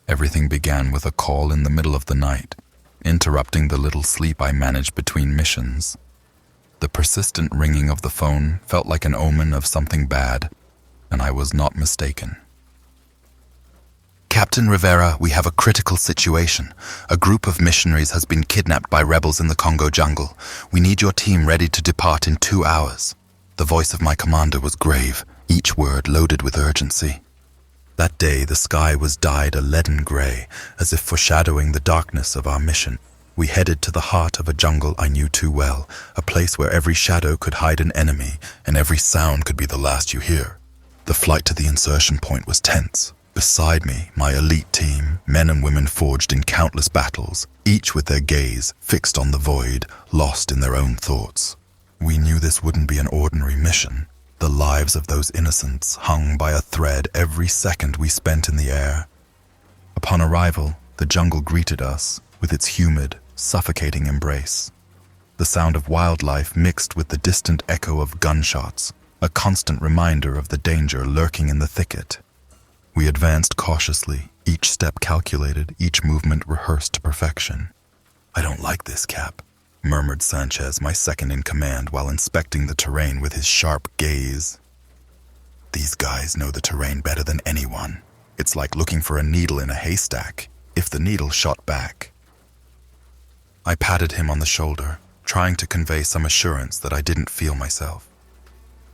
Everything began with a call in the middle of the night, interrupting the little sleep I managed between missions. The persistent ringing of the phone felt like an omen of something bad, and I was not mistaken. Captain Rivera, we have a critical situation. A group of missionaries has been kidnapped by rebels in the Congo jungle. We need your team ready to depart in 2 hours. The voice of my commander was grave, each word loaded with urgency. That day, the sky was dyed a leaden gray, as if foreshadowing the darkness of our mission. We headed to the heart of a jungle I knew too well, a place where every shadow could hide an enemy, and every sound could be the last you hear. The flight to the insertion point was tense. Beside me, my elite team, men and women forged in countless battles, each with their gaze fixed on the void, lost in their own thoughts. We knew this wouldn't be an ordinary mission. The lives of those innocents hung by a thread every second we spent in the air. Upon arrival, the jungle greeted us with its humid, suffocating embrace. The sound of wildlife mixed with the distant echo of gunshots, a constant reminder of the danger lurking in the thicket. We advanced cautiously, each step calculated, each movement rehearsed to perfection. "I don't like this, Cap," murmured Sanchez, my second in command, while inspecting the terrain with his sharp gaze. "These guys know the terrain better than anyone. It's like looking for a needle in a haystack, if the needle shot back." I patted him on the shoulder, trying to convey some assurance that I didn't feel myself.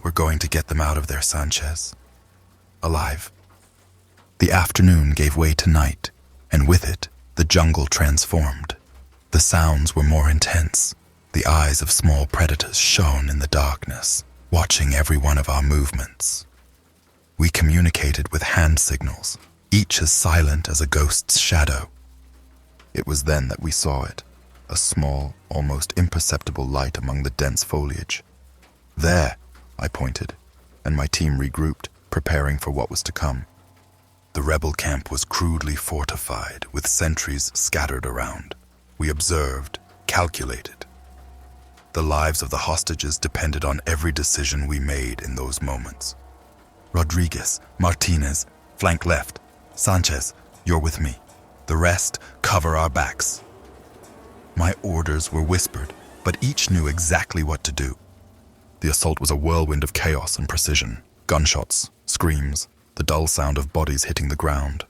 "We're going to get them out of there, Sanchez. Alive." The afternoon gave way to night, and with it, the jungle transformed. The sounds were more intense. The eyes of small predators shone in the darkness, watching every one of our movements. We communicated with hand signals, each as silent as a ghost's shadow. It was then that we saw it, a small, almost imperceptible light among the dense foliage. "There," I pointed, and my team regrouped, preparing for what was to come. The rebel camp was crudely fortified, with sentries scattered around. We observed, calculated. The lives of the hostages depended on every decision we made in those moments. "Rodriguez, Martinez, flank left. Sanchez, you're with me. The rest, cover our backs." My orders were whispered, but each knew exactly what to do. The assault was a whirlwind of chaos and precision. Gunshots, screams, the dull sound of bodies hitting the ground.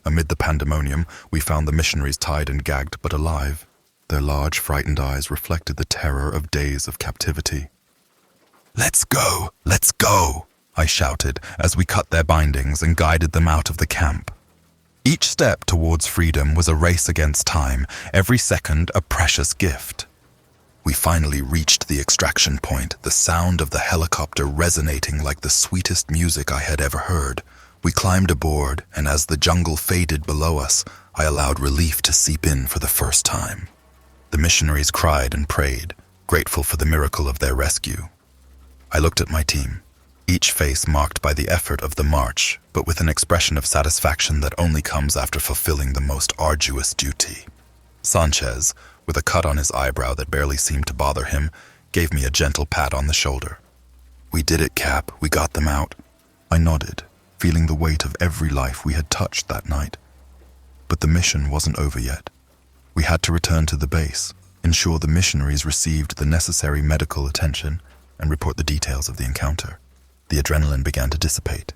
Amid the pandemonium, we found the missionaries tied and gagged but alive. Their large, frightened eyes reflected the terror of days of captivity. "Let's go! Let's go!" I shouted as we cut their bindings and guided them out of the camp. Each step towards freedom was a race against time, every second a precious gift. We finally reached the extraction point, the sound of the helicopter resonating like the sweetest music I had ever heard. We climbed aboard, and as the jungle faded below us, I allowed relief to seep in for the first time. The missionaries cried and prayed, grateful for the miracle of their rescue. I looked at my team, each face marked by the effort of the march, but with an expression of satisfaction that only comes after fulfilling the most arduous duty. Sanchez, with a cut on his eyebrow that barely seemed to bother him, gave me a gentle pat on the shoulder. "We did it, Cap. We got them out." I nodded, feeling the weight of every life we had touched that night. But the mission wasn't over yet. We had to return to the base, ensure the missionaries received the necessary medical attention, and report the details of the encounter. The adrenaline began to dissipate,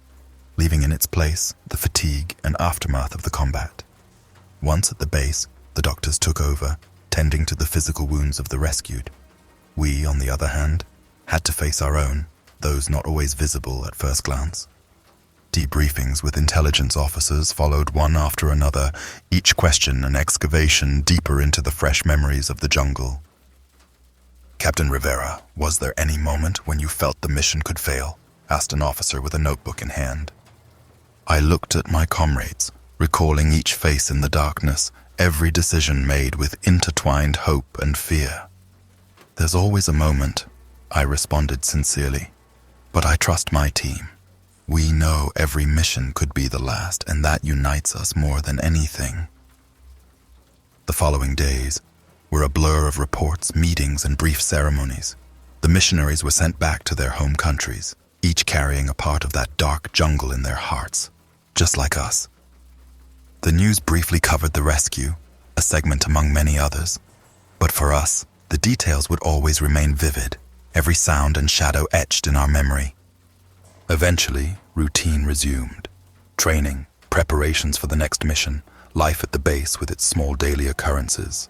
leaving in its place the fatigue and aftermath of the combat. Once at the base, the doctors took over, tending to the physical wounds of the rescued. We, on the other hand, had to face our own, those not always visible at first glance. Debriefings with intelligence officers followed one after another, each question an excavation deeper into the fresh memories of the jungle. "Captain Rivera, was there any moment when you felt the mission could fail?" asked an officer with a notebook in hand. I looked at my comrades, recalling each face in the darkness, every decision made with intertwined hope and fear. "There's always a moment," I responded sincerely, "but I trust my team. We know every mission could be the last, and that unites us more than anything." The following days were a blur of reports, meetings, and brief ceremonies. The missionaries were sent back to their home countries, each carrying a part of that dark jungle in their hearts, just like us. The news briefly covered the rescue, a segment among many others. But for us, the details would always remain vivid, every sound and shadow etched in our memory. Eventually, routine resumed. Training, preparations for the next mission, life at the base with its small daily occurrences.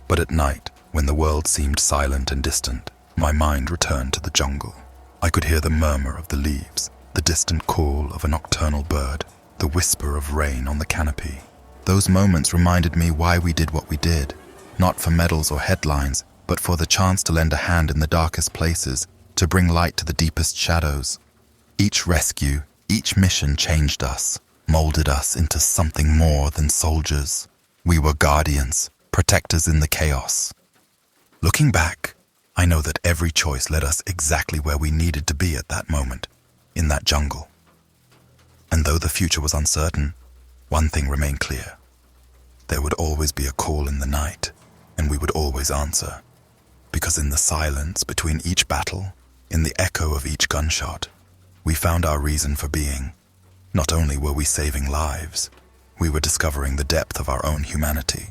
But at night, when the world seemed silent and distant, my mind returned to the jungle. I could hear the murmur of the leaves, the distant call of a nocturnal bird, the whisper of rain on the canopy. Those moments reminded me why we did what we did, not for medals or headlines, but for the chance to lend a hand in the darkest places, to bring light to the deepest shadows. Each rescue, each mission changed us, molded us into something more than soldiers. We were guardians, protectors in the chaos. Looking back, I know that every choice led us exactly where we needed to be at that moment, in that jungle. And though the future was uncertain, one thing remained clear. There would always be a call in the night, and we would always answer. Because in the silence between each battle, in the echo of each gunshot, we found our reason for being. Not only were we saving lives, we were discovering the depth of our own humanity.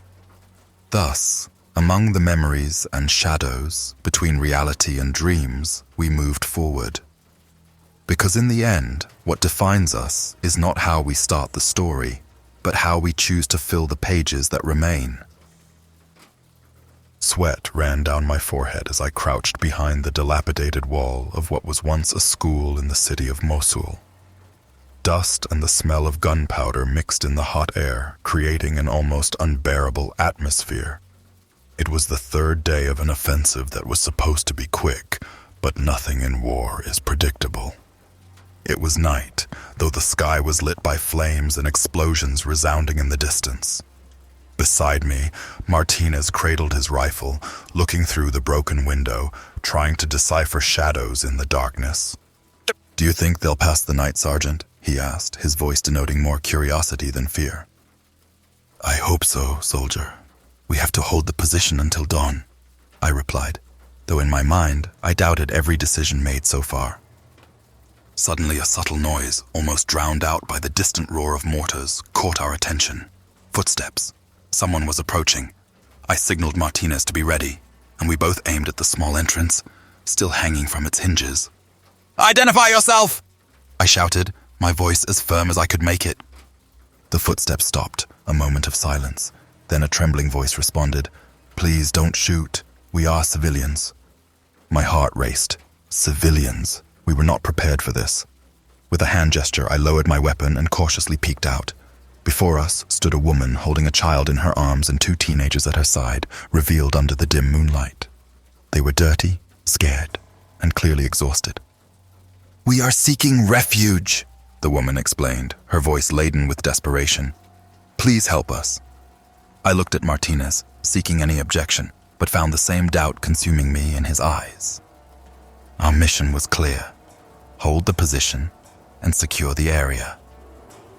Thus, among the memories and shadows, between reality and dreams, we moved forward. Because in the end, what defines us is not how we start the story, but how we choose to fill the pages that remain. Sweat ran down my forehead as I crouched behind the dilapidated wall of what was once a school in the city of Mosul. Dust and the smell of gunpowder mixed in the hot air, creating an almost unbearable atmosphere. It was the third day of an offensive that was supposed to be quick, but nothing in war is predictable. It was night, though the sky was lit by flames and explosions resounding in the distance. Beside me, Martinez cradled his rifle, looking through the broken window, trying to decipher shadows in the darkness. "Do you think they'll pass the night, Sergeant?" he asked, his voice denoting more curiosity than fear. "I hope so, soldier. We have to hold the position until dawn," I replied, though in my mind, I doubted every decision made so far. Suddenly a subtle noise, almost drowned out by the distant roar of mortars, caught our attention. Footsteps. Someone was approaching. I signaled Martinez to be ready, and we both aimed at the small entrance, still hanging from its hinges. "Identify yourself!" I shouted, my voice as firm as I could make it. The footsteps stopped, a moment of silence. Then a trembling voice responded, "Please don't shoot. We are civilians." My heart raced. Civilians. We were not prepared for this. With a hand gesture, I lowered my weapon and cautiously peeked out. Before us stood a woman holding a child in her arms and two teenagers at her side, revealed under the dim moonlight. They were dirty, scared, and clearly exhausted. "We are seeking refuge," the woman explained, her voice laden with desperation. "Please help us." I looked at Martinez, seeking any objection, but found the same doubt consuming me in his eyes. Our mission was clear: hold the position and secure the area.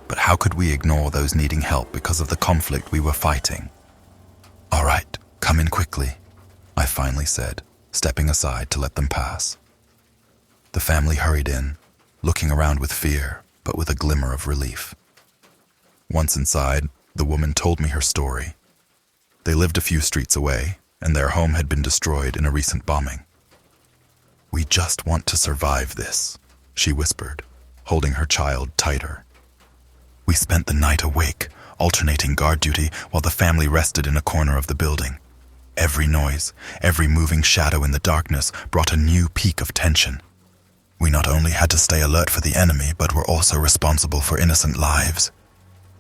But how could we ignore those needing help because of the conflict we were fighting? "All right, come in quickly," I finally said, stepping aside to let them pass. The family hurried in, looking around with fear, but with a glimmer of relief. Once inside, the woman told me her story. They lived a few streets away, and their home had been destroyed in a recent bombing. "We just want to survive this," she whispered, holding her child tighter. "We spent the night awake, alternating guard duty while the family rested in a corner of the building. Every noise, every moving shadow in the darkness brought a new peak of tension. We not only had to stay alert for the enemy, but were also responsible for innocent lives.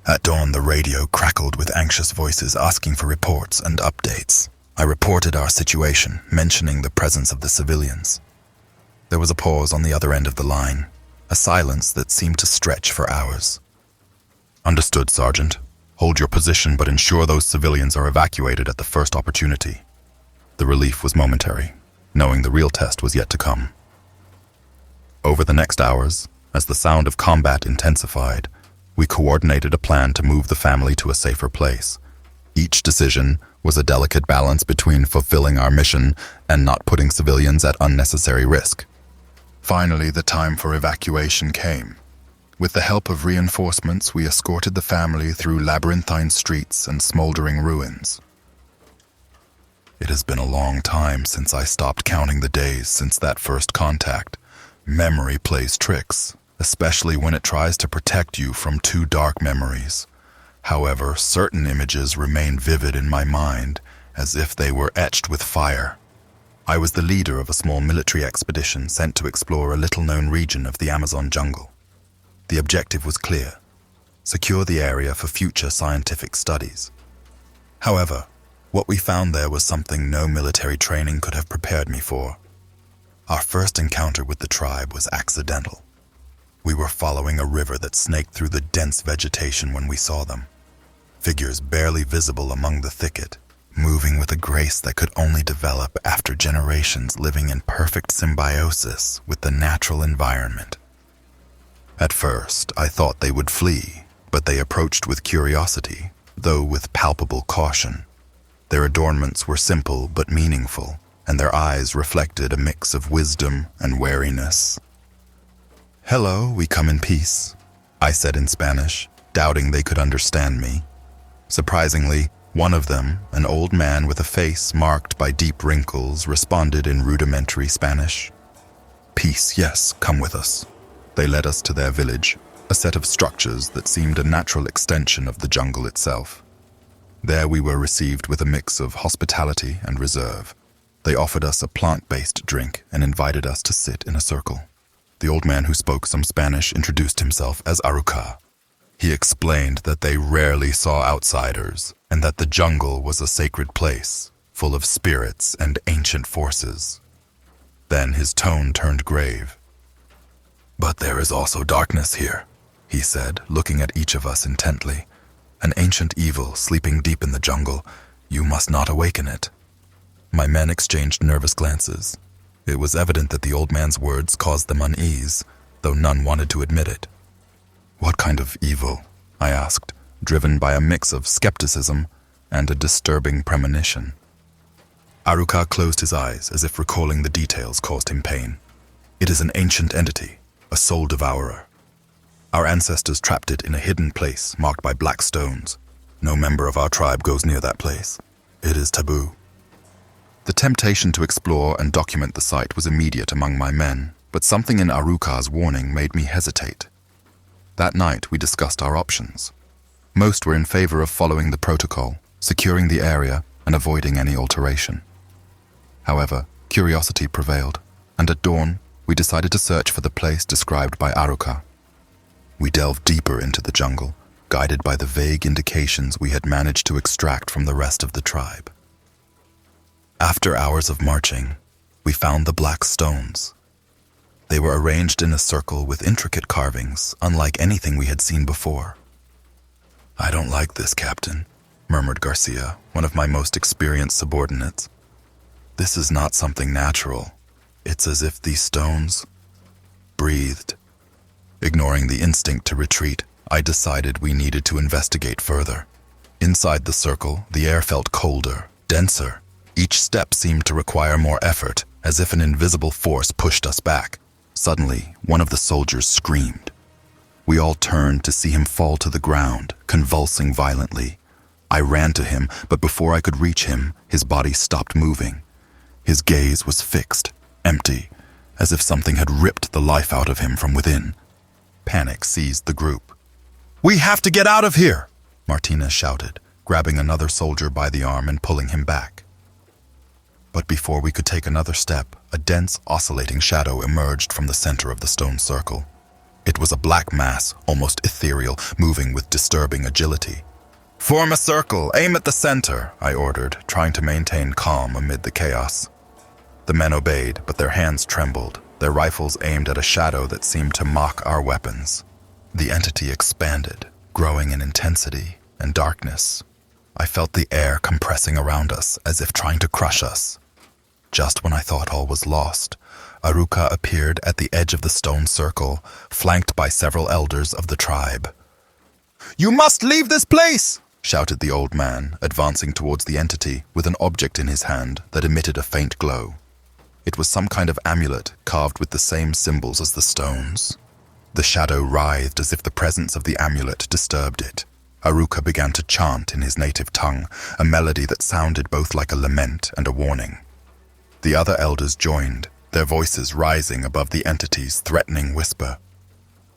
At dawn, the radio crackled with anxious voices asking for reports and updates. I reported our situation, mentioning the presence of the civilians. There was a pause on the other end of the line, a silence that seemed to stretch for hours. "Understood, Sergeant. Hold your position, but ensure those civilians are evacuated at the first opportunity." The relief was momentary, knowing the real test was yet to come. Over the next hours, as the sound of combat intensified, we coordinated a plan to move the family to a safer place. Each decision was a delicate balance between fulfilling our mission and not putting civilians at unnecessary risk. Finally, the time for evacuation came. With the help of reinforcements, we escorted the family through labyrinthine streets and smoldering ruins. It has been a long time since I stopped counting the days since that first contact. Memory plays tricks, especially when it tries to protect you from too dark memories. However, certain images remain vivid in my mind, as if they were etched with fire. I was the leader of a small military expedition sent to explore a little-known region of the Amazon jungle. The objective was clear: secure the area for future scientific studies. However, what we found there was something no military training could have prepared me for. Our first encounter with the tribe was accidental. We were following a river that snaked through the dense vegetation when we saw them. Figures barely visible among the thicket, moving with a grace that could only develop after generations living in perfect symbiosis with the natural environment. At first, I thought they would flee, but they approached with curiosity, though with palpable caution. Their adornments were simple but meaningful, and their eyes reflected a mix of wisdom and wariness. "Hello, we come in peace," I said in Spanish, doubting they could understand me. Surprisingly, one of them, an old man with a face marked by deep wrinkles, responded in rudimentary Spanish. "Peace, yes, come with us." They led us to their village, a set of structures that seemed a natural extension of the jungle itself. There we were received with a mix of hospitality and reserve. They offered us a plant-based drink and invited us to sit in a circle. The old man who spoke some Spanish introduced himself as Aruka. He explained that they rarely saw outsiders and that the jungle was a sacred place, full of spirits and ancient forces. Then his tone turned grave. "But there is also darkness here," he said, looking at each of us intently. "An ancient evil sleeping deep in the jungle. You must not awaken it." My men exchanged nervous glances. It was evident that the old man's words caused them unease, though none wanted to admit it. "What kind of evil?" I asked, driven by a mix of skepticism and a disturbing premonition. Aruka closed his eyes as if recalling the details caused him pain. "It is an ancient entity, a soul devourer. Our ancestors trapped it in a hidden place marked by black stones. No member of our tribe goes near that place. It is taboo." The temptation to explore and document the site was immediate among my men, but something in Aruka's warning made me hesitate. That night we discussed our options. Most were in favor of following the protocol, securing the area, and avoiding any alteration. However, curiosity prevailed, and at dawn, we decided to search for the place described by Aruka. We delved deeper into the jungle, guided by the vague indications we had managed to extract from the rest of the tribe. After hours of marching, we found the black stones. They were arranged in a circle with intricate carvings, unlike anything we had seen before. "I don't like this, Captain," murmured Garcia, one of my most experienced subordinates. "This is not something natural. It's as if these stones breathed." Ignoring the instinct to retreat, I decided we needed to investigate further. Inside the circle, the air felt colder, denser. Each step seemed to require more effort, as if an invisible force pushed us back. Suddenly, one of the soldiers screamed. We all turned to see him fall to the ground, convulsing violently. I ran to him, but before I could reach him, his body stopped moving. His gaze was fixed, empty, as if something had ripped the life out of him from within. Panic seized the group. "We have to get out of here!" Martinez shouted, grabbing another soldier by the arm and pulling him back. But before we could take another step, a dense, oscillating shadow emerged from the center of the stone circle. It was a black mass, almost ethereal, moving with disturbing agility. "Form a circle, aim at the center," I ordered, trying to maintain calm amid the chaos. The men obeyed, but their hands trembled, their rifles aimed at a shadow that seemed to mock our weapons. The entity expanded, growing in intensity and darkness. I felt the air compressing around us, as if trying to crush us. Just when I thought all was lost, Aruka appeared at the edge of the stone circle, flanked by several elders of the tribe. "You must leave this place!" shouted the old man, advancing towards the entity with an object in his hand that emitted a faint glow. It was some kind of amulet carved with the same symbols as the stones. The shadow writhed as if the presence of the amulet disturbed it. Aruka began to chant in his native tongue, a melody that sounded both like a lament and a warning. The other elders joined, their voices rising above the entity's threatening whisper.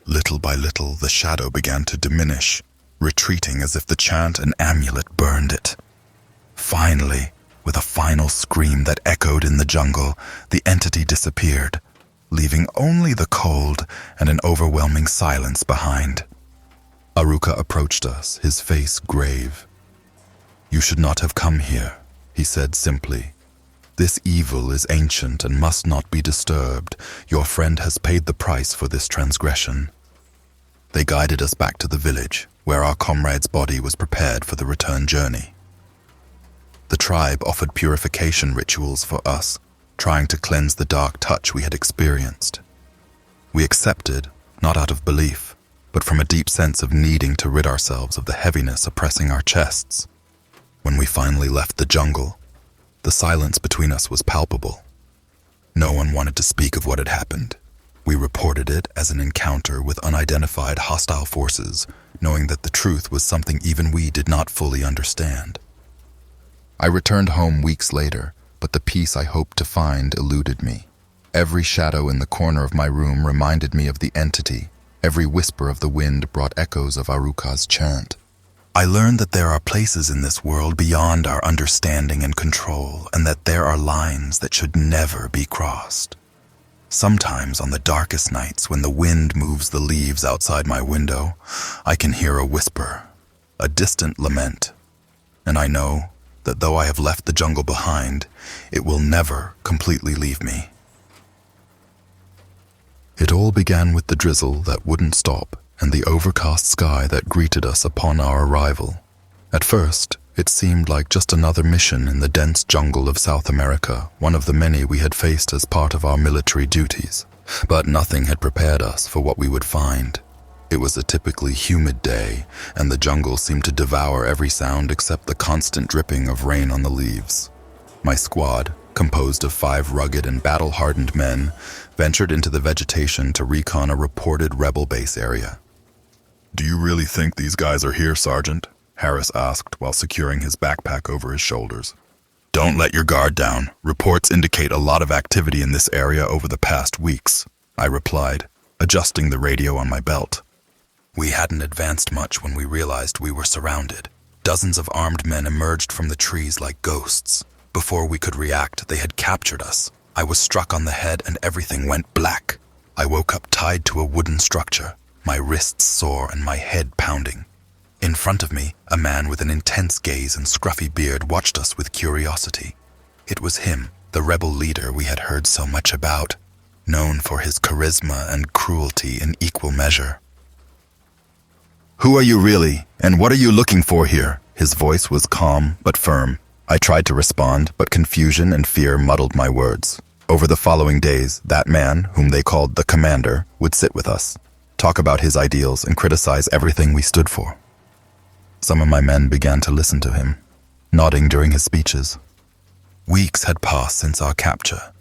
Little by little, the shadow began to diminish, retreating as if the chant and amulet burned it. Finally, with a final scream that echoed in the jungle, the entity disappeared, leaving only the cold and an overwhelming silence behind. Aruka approached us, his face grave. "You should not have come here," he said simply. "This evil is ancient and must not be disturbed. Your friend has paid the price for this transgression." They guided us back to the village, where our comrade's body was prepared for the return journey. The tribe offered purification rituals for us, trying to cleanse the dark touch we had experienced. We accepted, not out of belief, but from a deep sense of needing to rid ourselves of the heaviness oppressing our chests. When we finally left the jungle, the silence between us was palpable. No one wanted to speak of what had happened. We reported it as an encounter with unidentified hostile forces, knowing that the truth was something even we did not fully understand. I returned home weeks later, but the peace I hoped to find eluded me. Every shadow in the corner of my room reminded me of the entity. Every whisper of the wind brought echoes of Aruka's chant. I learned that there are places in this world beyond our understanding and control, and that there are lines that should never be crossed. Sometimes on the darkest nights, when the wind moves the leaves outside my window, I can hear a whisper, a distant lament, and I know that though I have left the jungle behind, it will never completely leave me. It all began with the drizzle that wouldn't stop and the overcast sky that greeted us upon our arrival. At first, it seemed like just another mission in the dense jungle of South America, one of the many we had faced as part of our military duties. But nothing had prepared us for what we would find. It was a typically humid day, and the jungle seemed to devour every sound except the constant dripping of rain on the leaves. My squad, composed of 5 rugged and battle-hardened men, ventured into the vegetation to recon a reported rebel base area. "Do you really think these guys are here, Sergeant?" Harris asked while securing his backpack over his shoulders. "Don't let your guard down. Reports indicate a lot of activity in this area over the past weeks," I replied, adjusting the radio on my belt. We hadn't advanced much when we realized we were surrounded. Dozens of armed men emerged from the trees like ghosts. Before we could react, they had captured us. I was struck on the head and everything went black. I woke up tied to a wooden structure, my wrists sore and my head pounding. In front of me, a man with an intense gaze and scruffy beard watched us with curiosity. It was him, the rebel leader we had heard so much about, known for his charisma and cruelty in equal measure. "Who are you really, and what are you looking for here?" His voice was calm but firm. I tried to respond, but confusion and fear muddled my words. Over the following days, that man, whom they called the commander, would sit with us, talk about his ideals, and criticize everything we stood for. Some of my men began to listen to him, nodding during his speeches. Weeks had passed since our capture.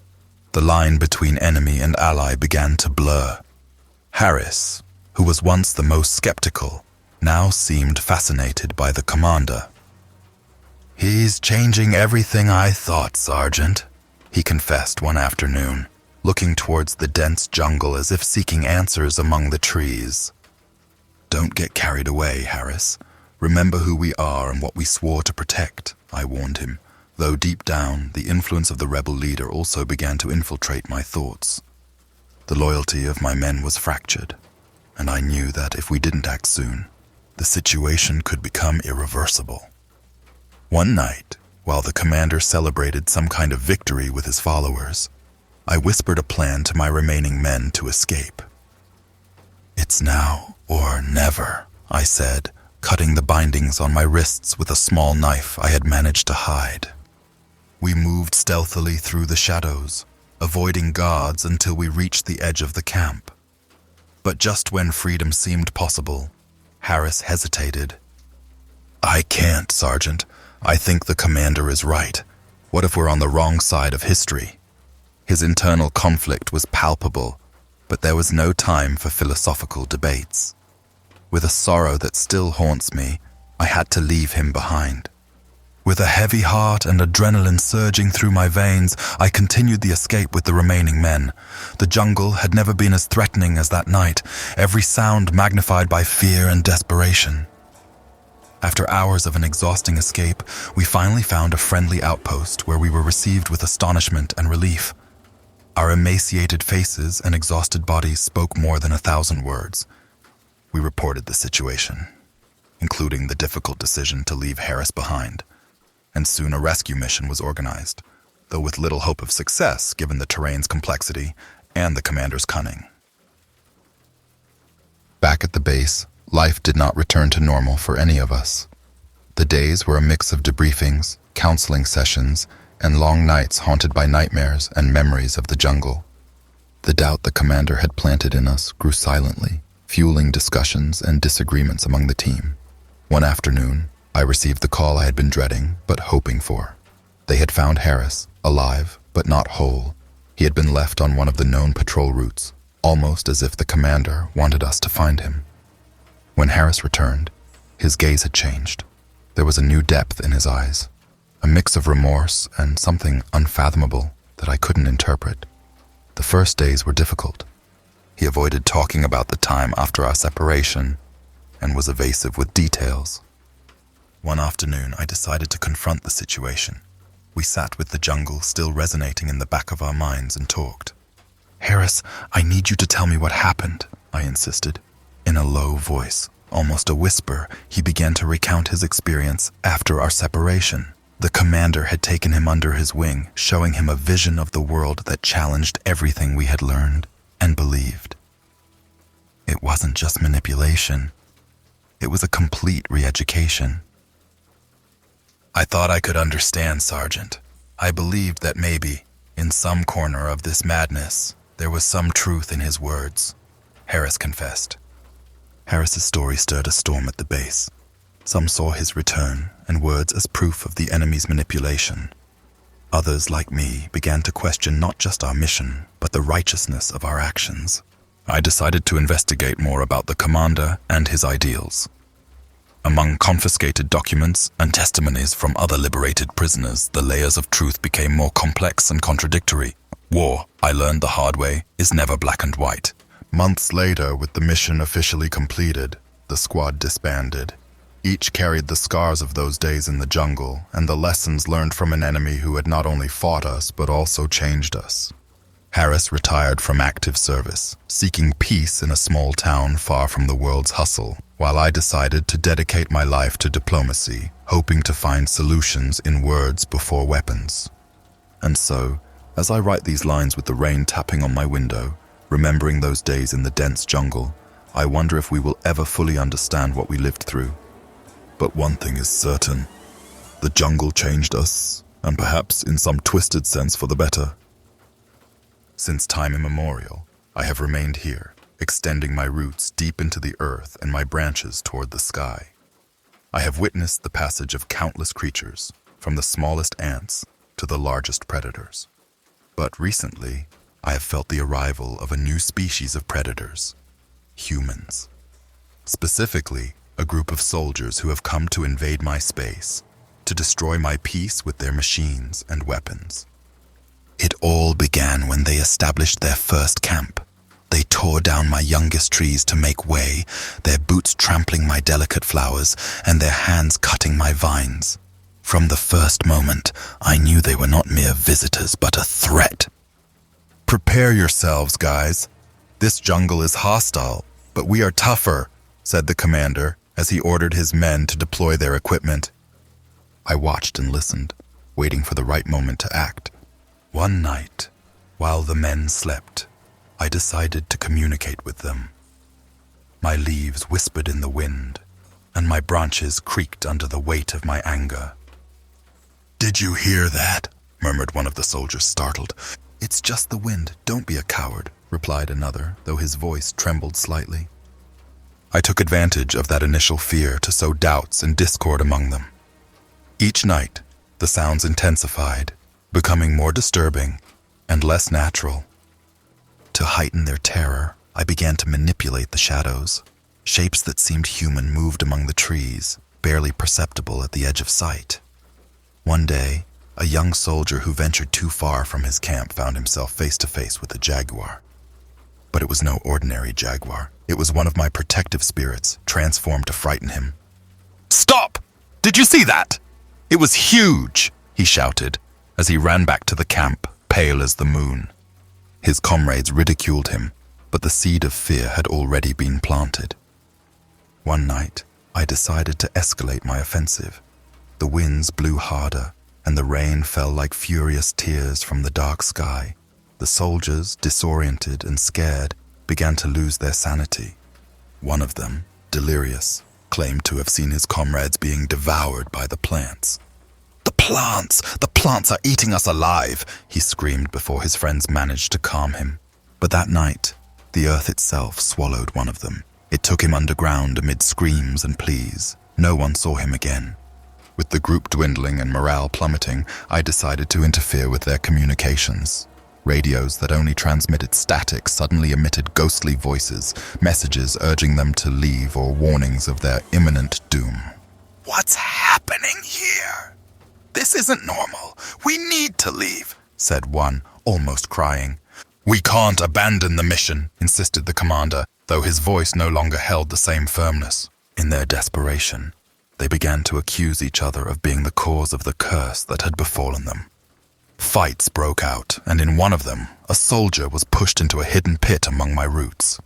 The line between enemy and ally began to blur. Harris, who was once the most skeptical, now seemed fascinated by the commander. "He's changing everything I thought, Sergeant," he confessed one afternoon, looking towards the dense jungle as if seeking answers among the trees. "Don't get carried away, Harris. Remember who we are and what we swore to protect," I warned him, though deep down, the influence of the rebel leader also began to infiltrate my thoughts. The loyalty of my men was fractured, and I knew that if we didn't act soon, the situation could become irreversible. One night, while the commander celebrated some kind of victory with his followers, I whispered a plan to my remaining men to escape. "It's now or never," I said, cutting the bindings on my wrists with a small knife I had managed to hide. We moved stealthily through the shadows, avoiding guards until we reached the edge of the camp. But just when freedom seemed possible, Harris hesitated. "I can't, Sergeant. I think the commander is right. What if we're on the wrong side of history?" His internal conflict was palpable, But there was no time for philosophical debates. With a sorrow that still haunts me, I had to leave him behind. With a heavy heart and adrenaline surging through my veins, I continued the escape with the remaining men. The jungle had never been as threatening as that night, every sound magnified by fear and desperation. After hours of an exhausting escape, we finally found a friendly outpost where we were received with astonishment and relief. Our emaciated faces and exhausted bodies spoke more than 1,000 words. We reported the situation, including the difficult decision to leave Harris behind, and soon a rescue mission was organized, though with little hope of success given the terrain's complexity and the commander's cunning. Back at the base, life did not return to normal for any of us. The days were a mix of debriefings, counseling sessions, and long nights haunted by nightmares and memories of the jungle. The doubt the commander had planted in us grew silently, fueling discussions and disagreements among the team. One afternoon, I received the call I had been dreading but hoping for. They had found Harris, alive but not whole. He had been left on one of the known patrol routes, almost as if the commander wanted us to find him. When Harris returned, his gaze had changed. There was a new depth in his eyes, a mix of remorse and something unfathomable that I couldn't interpret. The first days were difficult. He avoided talking about the time after our separation and was evasive with details. One afternoon, I decided to confront the situation. We sat with the jungle still resonating in the back of our minds and talked. "Harris, I need you to tell me what happened," I insisted. In a low voice, almost a whisper, he began to recount his experience after our separation. The commander had taken him under his wing, showing him a vision of the world that challenged everything we had learned and believed. It wasn't just manipulation. It was a complete re-education. I thought I could understand, Sergeant. I believed that maybe, in some corner of this madness, there was some truth in his words, Harris confessed. Harris's story stirred a storm at the base. Some saw his return and words as proof of the enemy's manipulation. Others, like me, began to question not just our mission, but the righteousness of our actions. I decided to investigate more about the commander and his ideals. Among confiscated documents and testimonies from other liberated prisoners, the layers of truth became more complex and contradictory. War, I learned the hard way, is never black and white. Months later, with the mission officially completed, the squad disbanded. Each carried the scars of those days in the jungle and the lessons learned from an enemy who had not only fought us but also changed us. Harris retired from active service, seeking peace in a small town far from the world's hustle, while I decided to dedicate my life to diplomacy, hoping to find solutions in words before weapons. And so, as I write these lines with the rain tapping on my window, remembering those days in the dense jungle, I wonder if we will ever fully understand what we lived through. But one thing is certain. The jungle changed us, and perhaps in some twisted sense for the better. Since time immemorial, I have remained here, extending my roots deep into the earth and my branches toward the sky. I have witnessed the passage of countless creatures, from the smallest ants to the largest predators. But recently, I have felt the arrival of a new species of predators, humans. Specifically, a group of soldiers who have come to invade my space, to destroy my peace with their machines and weapons. It all began when they established their first camp. They tore down my youngest trees to make way, their boots trampling my delicate flowers and their hands cutting my vines. From the first moment, I knew they were not mere visitors but a threat. "Prepare yourselves, guys. This jungle is hostile, but we are tougher," said the commander as he ordered his men to deploy their equipment. I watched and listened, waiting for the right moment to act. One night, while the men slept, I decided to communicate with them. My leaves whispered in the wind, and my branches creaked under the weight of my anger. "Did you hear that?" murmured one of the soldiers, startled. "It's just the wind, don't be a coward," replied another, though his voice trembled slightly. I took advantage of that initial fear to sow doubts and discord among them. Each night, the sounds intensified, becoming more disturbing and less natural. To heighten their terror, I began to manipulate the shadows. Shapes that seemed human moved among the trees, barely perceptible at the edge of sight. One day, a young soldier who ventured too far from his camp found himself face to face with a jaguar. But it was no ordinary jaguar. It was one of my protective spirits, transformed to frighten him. "Stop! Did you see that? It was huge!" he shouted, as he ran back to the camp, pale as the moon. His comrades ridiculed him, but the seed of fear had already been planted. One night, I decided to escalate my offensive. The winds blew harder, and the rain fell like furious tears from the dark sky. The soldiers, disoriented and scared, began to lose their sanity. One of them, delirious, claimed to have seen his comrades being devoured by the plants. "The plants! The plants are eating us alive!" he screamed before his friends managed to calm him. But that night, the earth itself swallowed one of them. It took him underground amid screams and pleas. No one saw him again. With the group dwindling and morale plummeting, I decided to interfere with their communications. Radios that only transmitted static suddenly emitted ghostly voices, messages urging them to leave or warnings of their imminent doom. "What's happening here? This isn't normal. We need to leave," said one, almost crying. "We can't abandon the mission," insisted the commander, though his voice no longer held the same firmness. In their desperation, they began to accuse each other of being the cause of the curse that had befallen them. Fights broke out, and in one of them, a soldier was pushed into a hidden pit among my roots.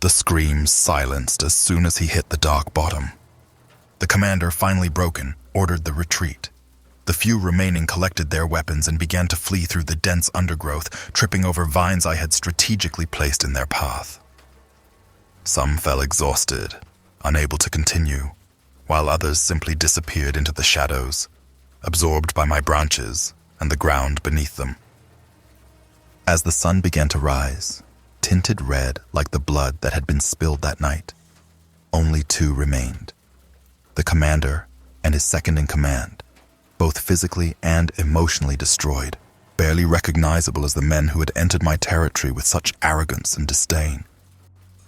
The screams silenced as soon as he hit the dark bottom. The commander, finally broken, ordered the retreat. The few remaining collected their weapons and began to flee through the dense undergrowth, tripping over vines I had strategically placed in their path. Some fell exhausted, unable to continue, while others simply disappeared into the shadows, absorbed by my branches and the ground beneath them. As the sun began to rise, tinted red like the blood that had been spilled that night, only two remained: the commander and his second-in-command, both physically and emotionally destroyed, barely recognizable as the men who had entered my territory with such arrogance and disdain.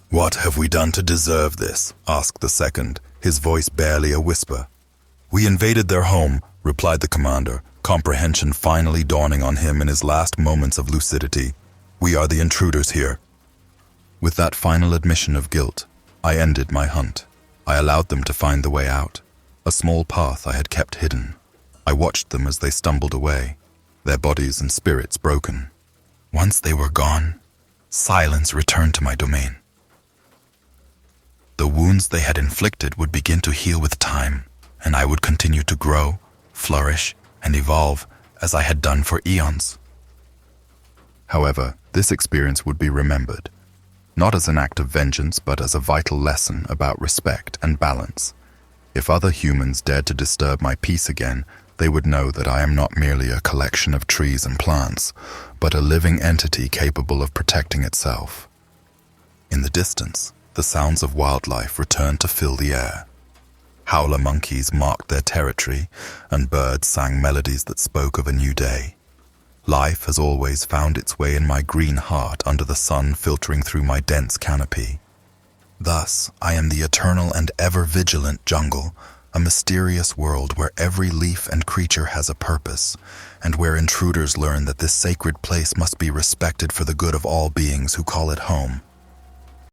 "What have we done to deserve this?" asked the second, his voice barely a whisper. "We invaded their home," replied the commander, comprehension finally dawning on him in his last moments of lucidity. "We are the intruders here." With that final admission of guilt, I ended my hunt. I allowed them to find the way out, a small path I had kept hidden. I watched them as they stumbled away, their bodies and spirits broken. Once they were gone, silence returned to my domain. The wounds they had inflicted would begin to heal with time, and I would continue to grow, flourish, and evolve as I had done for eons. However, this experience would be remembered, not as an act of vengeance, but as a vital lesson about respect and balance. If other humans dared to disturb my peace again, they would know that I am not merely a collection of trees and plants, but a living entity capable of protecting itself. In the distance, the sounds of wildlife returned to fill the air. Howler monkeys marked their territory, and birds sang melodies that spoke of a new day. Life has always found its way in my green heart under the sun filtering through my dense canopy. Thus, I am the eternal and ever-vigilant jungle, a mysterious world where every leaf and creature has a purpose, and where intruders learn that this sacred place must be respected for the good of all beings who call it home.